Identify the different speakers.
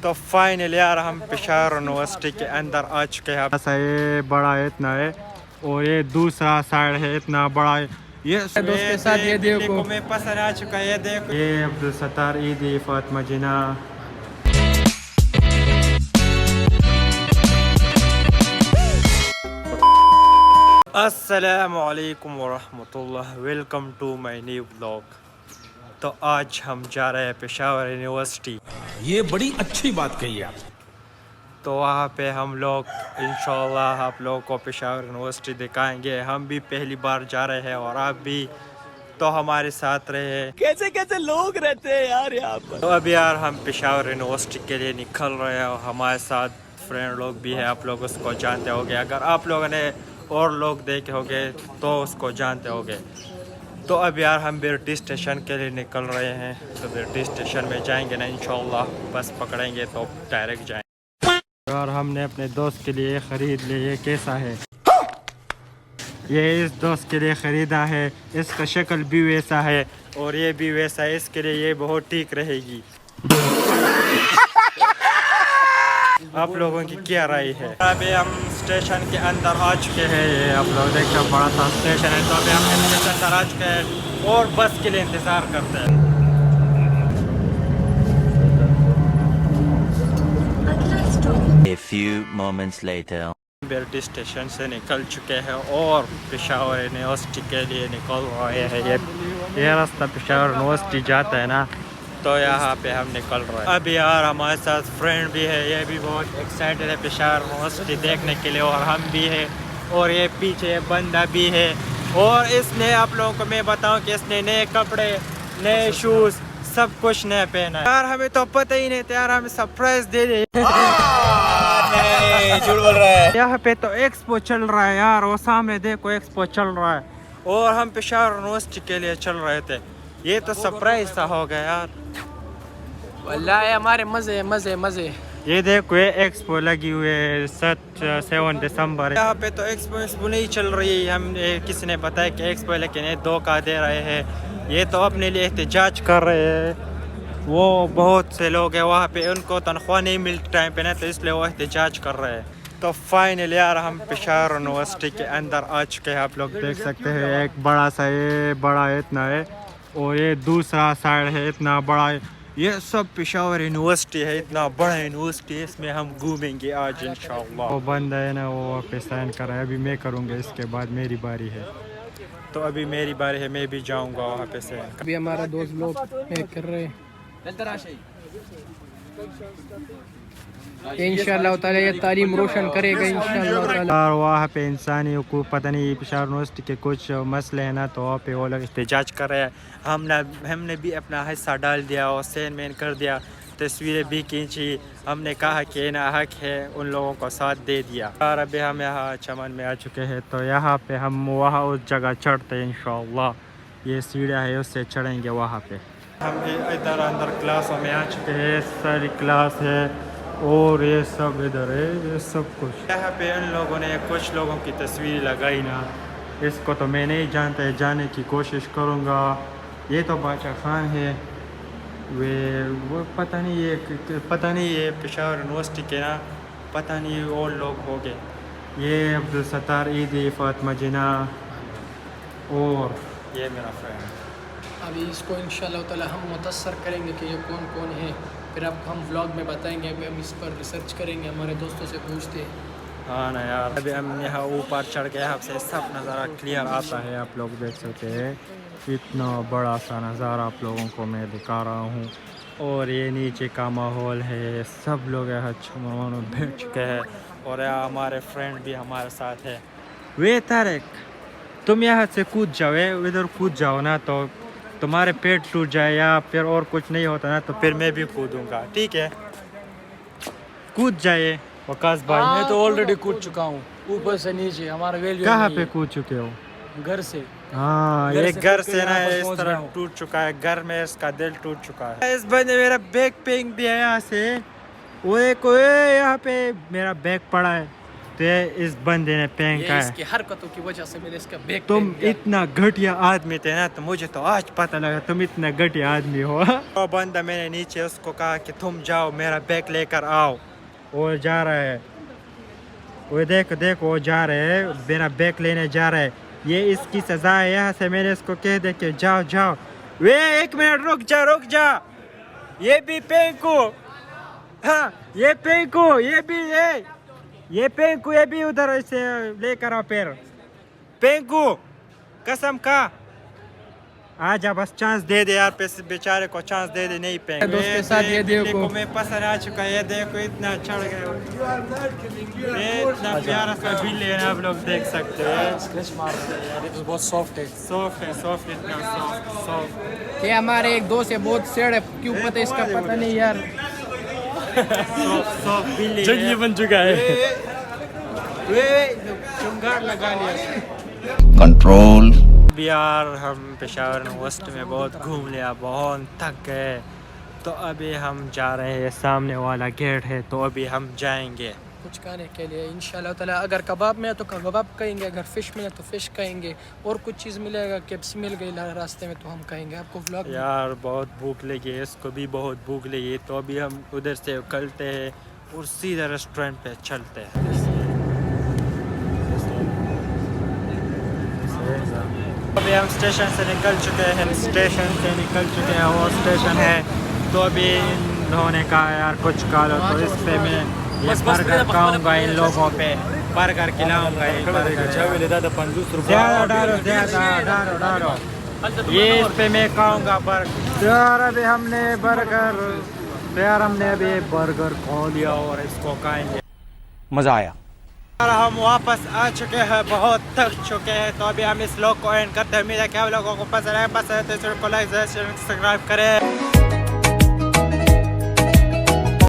Speaker 1: तो फाइनल यार हम पेशावर यूनिवर्सिटी के अंदर आ चुके हैं। ऐसा ये बड़ा है इतना है और ये दूसरा साइड है इतना बड़ा है। ये
Speaker 2: दोस्त के साथ ये देखो
Speaker 1: मैं पसंद आ चुका है। ये देखो ये अब्दुल सत्तार ईदी फातिमा जिना। अस्सलामु अलैकुम वरहमतुल्लाह। Welcome to my new blog. तो आज हम जा रहे हैं पेशावर यूनिवर्सिटी।
Speaker 3: ये बड़ी अच्छी बात कही आप।
Speaker 1: तो वहाँ पे हम लोग इंशाल्लाह आप लोगों को पेशावर यूनिवर्सिटी दिखाएंगे। हम भी पहली बार जा रहे हैं और आप भी तो हमारे साथ रहे।
Speaker 3: कैसे कैसे लोग रहते हैं यार यहाँ पर।
Speaker 1: तो अभी यार हम पेशावर यूनिवर्सिटी के लिए निकल रहे हैं और हमारे साथ फ्रेंड लोग भी हैं। आप लोग उसको जानते होंगे, अगर आप लोगों ने और लोग देखे होंगे तो उसको जानते होंगे। तो अब यार हम बिरटी स्टेशन के लिए निकल रहे हैं। तो बिरटी स्टेशन में जाएंगे ना इंशाल्लाह, बस पकड़ेंगे तो डायरेक्ट जाएंगे। यार हमने अपने दोस्त के लिए ख़रीद लिया। ये कैसा है? ये इस दोस्त के लिए ख़रीदा है। इसका शक्ल भी वैसा है और ये भी वैसा है। इसके लिए ये बहुत ठीक रहेगी। आप लोगों की क्या राय है? अभी हम स्टेशन के अंदर आ चुके हैं। ये आप लोग देखते हैं बड़ा सा स्टेशन है। तो अभी हम स्टेशन के अंदर आ चुके हैं और बस के लिए इंतज़ार करते हैं।
Speaker 4: A few moments later.
Speaker 1: बिरटी स्टेशन से निकल चुके हैं और पेशावर यूनिवर्सिटी के लिए निकल रहे हैं। ये रास्ता पेशावर यूनिवर्सिटी जाता है ना, तो यहाँ पे हम निकल रहे हैं। अभी यार हमारे साथ फ्रेंड भी है, ये भी बहुत एक्साइटेड है पेशावर यूनिवर्सिटी देखने के लिए और हम भी है। और ये पीछे बंदा भी है और इसने आप लोगों को मैं बताऊं कि इसने नए कपड़े, नए शूज़, सब कुछ नया पहना है। यार हमें तो पता ही नहीं था यार, हमें सरप्राइज दे रहे।
Speaker 3: झूठ बोल रहा है।
Speaker 1: यहाँ पे तो एक्सपो चल रहा है यार, वो सामने देखो एक्सपो चल रहा है और हम पेशावर यूनिवर्सिटी के लिए चल रहे थे। ये तो सरप्राइज सा हो गया यार।
Speaker 2: वल्लाह हमारे मजे मजे मजे।
Speaker 1: ये देखो ये एक्सपो लगी हुई है 7 दिसंबर। यहाँ पे तो एक्सपो नहीं चल रही है। हम किसी ने बताया कि एक्सपो, लेकिन ये धोखा दे रहे हैं। ये तो अपने लिए एहतजाज कर रहे हैं। वो बहुत से लोग हैं वहाँ पे, उनको तनख्वाह नहीं मिलती टाइम पे ना, तो इसलिए वो एहतजाज कर रहे हैं। तो फाइनल यार हम पेशावर यूनिवर्सिटी के अंदर आ चुके हैं। आप लोग देख सकते हैं एक बड़ा सा, ये बड़ा इतना है और ये दूसरा साइड है इतना बड़ा है। ये सब पेशावर यूनिवर्सिटी है, इतना बड़ा यूनिवर्सिटी है। इसमें हम घूमेंगे आज इंशाल्लाह। वो बंद है ना, वो वहाँ पे साइन कर रहा है। अभी मैं करूँगा, इसके बाद मेरी बारी है। तो अभी मेरी बारी है, मैं भी जाऊँगा वहाँ पे साइन।
Speaker 2: अभी हमारा दोस्त लोग कर रहे हैं। इंशाअल्लाह ताला ये तालीम रोशन करेगा इंशाअल्लाह ताला।
Speaker 1: और वहाँ पे इंसानी हुकूक पता नहीं पेशावर यूनिवर्सिटी के कुछ मसले हैं ना, तो वहाँ पे वो लोग एहतजाज कर रहे हैं। हमने भी अपना हिस्सा डाल दिया और सेन मैन कर दिया, तस्वीरें भी खींची। हमने कहा कि ना हक है, उन लोगों को साथ दे दिया। और अभी हम यहाँ चमन में आ चुके हैं। तो यहाँ पे हम वहाँ उस जगह चढ़ते हैं इंशाअल्लाह। ये सीढ़ियाँ है, उससे चढ़ेंगे वहाँ पे। हम इधर अंदर क्लासों में आ चुके हैं। सारी क्लास है और ये सब इधर है, ये सब कुछ। यहाँ पे उन लोगों ने कुछ लोगों की तस्वीर लगाई ना, इसको तो मैं नहीं जानता है, जाने की कोशिश करूँगा। ये तो बादशाह खान है, वो पता नहीं ये पेशावर यूनिवर्सिटी के ना, पता नहीं और लोग हो गए। ये अब्दुल सत्तार ईदी फातिमा जिना और ये मेरा फ्रेंड।
Speaker 2: अभी इसको इंशाअल्लाह ताला हम मुतस्सर करेंगे कि ये कौन कौन है, फिर अब हम व्लॉग में बताएंगे। अभी हम इस पर रिसर्च करेंगे, हमारे दोस्तों से पूछते हैं।
Speaker 1: हाँ ना यार, अभी हम यहाँ ऊपर चढ़ के यहाँ से सब नज़ारा क्लियर आता है। आप लोग देख सकते हैं इतना बड़ा सा नज़ारा आप लोगों को मैं दिखा रहा हूँ। और ये नीचे का माहौल है, सब लोग यहाँ चमन में बैठ चुके हैं और यहाँ हमारे फ्रेंड भी हमारे साथ है। वे तारिक, तुम यहाँ से कूद जाओ, इधर कूद जाओ ना, तो तुम्हारे पेट टूट जाए या फिर और कुछ नहीं होता ना, तो फिर मैं भी कूदूँगा, ठीक है? कूद जाइए वकास भाई।
Speaker 2: मैं तो ऑलरेडी कूद चुका हूँ ऊपर से नीचे। हमारा वैल्यू
Speaker 1: कहाँ पे कूद चुके हो?
Speaker 2: घर से।
Speaker 1: हाँ, ये घर से ना इस तरह टूट चुका है। घर में इसका दिल टूट चुका है। इस बंदे मेरा बैग फेंक दिया यहाँ से। ओए कोई यहाँ पे मेरा बैग पड़ा है। तो ये इस बंदे ने फेंका
Speaker 2: ये
Speaker 1: है।
Speaker 2: इसकी हरकतों की वजह से मैंने इसका बैग
Speaker 1: तुम
Speaker 2: फेंक दिया।
Speaker 1: इतना घटिया आदमी थे ना, तो मुझे तो आज पता लगा तुम इतना घटिया आदमी हो। वो बंदा मैंने नीचे उसको कहा कि तुम जाओ मेरा बैग लेकर आओ, वो जा रहा है, वो देखो देखो वो जा रहे है, मेरा बैग लेने जा रहा है। ये इसकी सजा है, यहाँ से मैंने इसको कह दे कि जाओ जाओ। वे एक मिनट रुक जा, ये भी फेंको, हाँ ये फेंको, ये फेंको, ये भी उधर से लेकर आओ पैर फेंको, कसम का। आजा बस चांस दे दे यार, बेचारे को चांस दे दे, नहीं फेंक।
Speaker 2: दोस्त के साथ ये देखो
Speaker 1: मैं पसंद आ चुका है, ये देखो इतना चढ़ गया, ये इतना प्यारा सा बिल्ली है, आप लोग देख सकते हैं।
Speaker 2: बहुत सॉफ्ट है।
Speaker 1: सॉफ्ट इतना सॉफ्ट।
Speaker 2: ये हमारे एक दोस्त है, बहुत सेड है, क्यों पता इसका पता नहीं यार।
Speaker 1: सॉफ्ट बिल्ली
Speaker 2: जंगली बन चुका है।
Speaker 1: चुंगार लगा लिया।
Speaker 3: कंट्रोल।
Speaker 1: यार हम पेशावर वेस्ट में बहुत घूम लिया, बहुत थक गए, तो अभी हम जा रहे हैं, सामने वाला गेट है, तो अभी हम जाएंगे
Speaker 2: कुछ खाने के लिए इंशाल्लाह ताला। अगर कबाब में है तो कबाब खाएंगे, अगर फिश मिले तो फिश खाएंगे, और कुछ चीज़ मिलेगा, केप्स मिल गई रास्ते में तो हम खाएंगे। आपको व्लॉग
Speaker 1: यार बहुत भूख लगी है, इसको भी बहुत भूख लगी है, तो अभी हम उधर से निकलते हैं और सीधा रेस्टोरेंट पे चलते हैं। अभी हम स्टेशन से निकल चुके हैं, वो स्टेशन है, तो अभी इन्होंने कहा यार कुछ खा लो, तो इस पे मैं ये बर्गर खाऊंगा, इन लोगों पे बर्गर खिलाऊंगा। डालो, ये इस पे मैं खाऊंगा बर्गर। यार अभी हमने बर्गर खा लिया और इसको खाएंगे।
Speaker 3: मजा आया।
Speaker 1: और हम वापस आ चुके हैं, बहुत थक चुके हैं, तो अभी हम इस व्लॉग को एंड करते हैं। उम्मीद है कि आप लोगों को पसंद है तो चैनल को लाइक सब्सक्राइब करें।